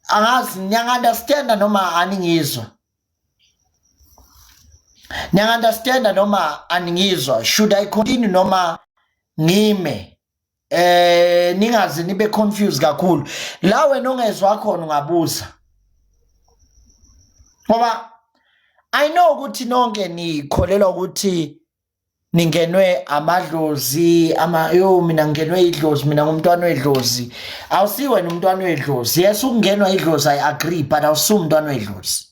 angazi ngiyangi-understanda noma aningizwa. Niyangi-understanda noma aningizwa? Should I continue noma ngime? Ningaze nibe confused kakhulu. La wena ongezwa khona ungabuza. Ngoba I know ukuthi nonke nikholelwa ukuthi ningenwe amadlozi mina ngingenwe idlozi, mina ngumntwana wedlozi. Awusiwe nomntwana wedlozi. Yes, ukungenwa idlozi I agree, but awusi umntwana wedlozi.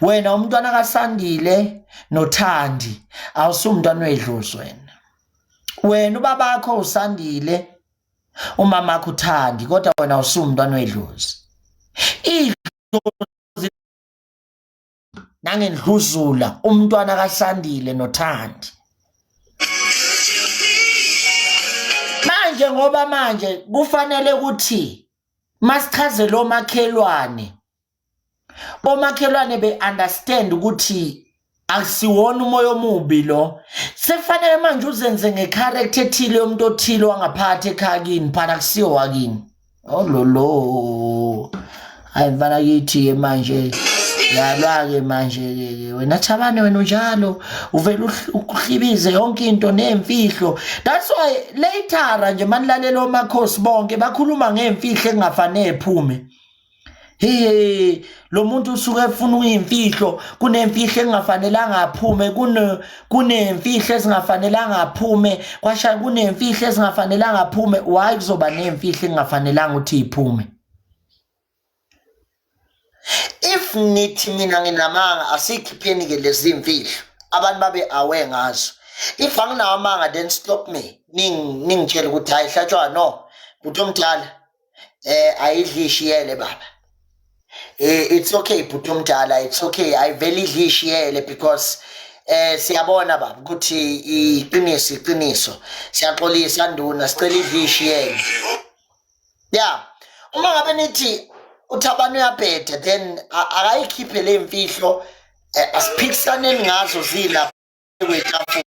Wena umntwana kaSandile noThandi awusi umntwana wedlozi wena. Wena ubabakho uSandile, umamakho uThandi, kodwa wena awusi umntwana wedlozi. Idlozi nangendluzula umntwana kaSandile noThandi. Manje ngoba manje kufanele ukuthi masichaze lo makhelwane. Omakhelwane be-understand ukuthi akusiwona umoya omubi lo. Sefanele manje uzenze ngecharacter ethile yomuntu othile wangaphatha ekhaya kini, phela akusiyo wakini. Ololo. Hayi mfana kithi manje. Yalwa-ke manje wena Thabane wena unjalo uvela ukuhlibize yonke into nemfihlo. That's why later nje manilalela omakhosi bonke bakhuluma ngemfihlo engafanele ephume. Lo muntu usuke efuna uyimfihlo, kunemfihlo engafanelanga aphume, kunemfihlo ezingafanelanga aphume, kwasha kunemfihlo ezingafanelanga aphume. Why kuzoba nemfihlo engafanelanga ukuthi iphume? If nithi mina nginamanga asikhipheni ke lezi imfihlo abantu babe aware ngazo. If anginawo amanga then stop me. Ningitshela ukuthi hayi hlatshwa no. Buthi omdala ayidlishiyele baba. It's okay buthi omdala, it's okay. Ayiveli idlishiyele because siyabona baba ukuthi iqiniso. Siyaxolisa nduna sicela idlishiyele. Yeah. Uma ngabe nithi uThabane uyabheda then akayikhiphe le mfihlo asiphikisane ngazo zila kwetafula.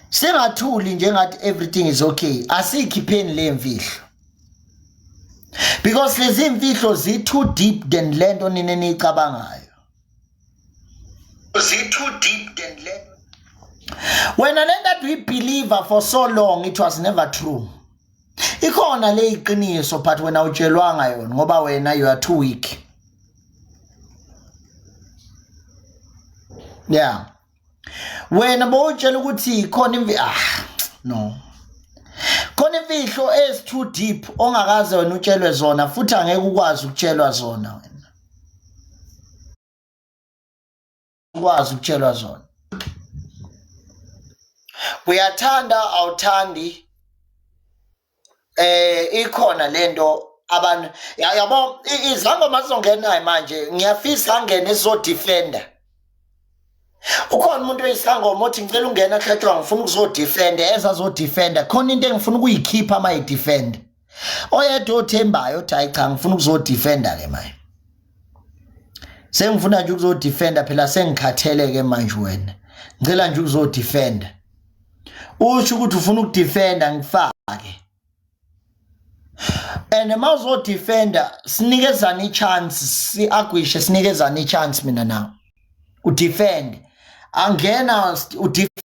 Singathuli njengathi everything is okay. Asikhipheni le mfihlo. Because lezi mfihlo zi too deep than lento nini nicabangayo. Zi too deep than lento. When I learned that we believe for so long, it was never true. Ikhona le iqiniso but wena utshelwanga yona ngoba wena you are too weak. Yeah. Wena bowutshela ukuthi ikhona no. Khona imfihlo is too deep ongakaze wena utshelwe zona futhi angeke ukwazi ukutshelwa zona wena. Ukwazi ukutshelwa zona. Uyathanda awuthandi ikhona lento abantu yabo izangoma zizongena manje ngiyafisa angene eso defender. Ukhona umuntu oyisangoma othi ngicela ungena hlatshwa ngifuna ukuzo defender ezazo defender khona into engifuna ukuyikhipha ama defender. Oyedwa othembayo uthi hayi cha ngifuna ukuzo defender ke manje. Sengifuna nje ukuzo defender phela sengikhathele ke manje wena. Ngicela nje ukuzo defender. Usho ukuthi ufuna ukudefenda ngifake. And mawuzo defender sinikezana ichance siagwishe sinikezana ichance mina nawe. Udefend. Angena udefend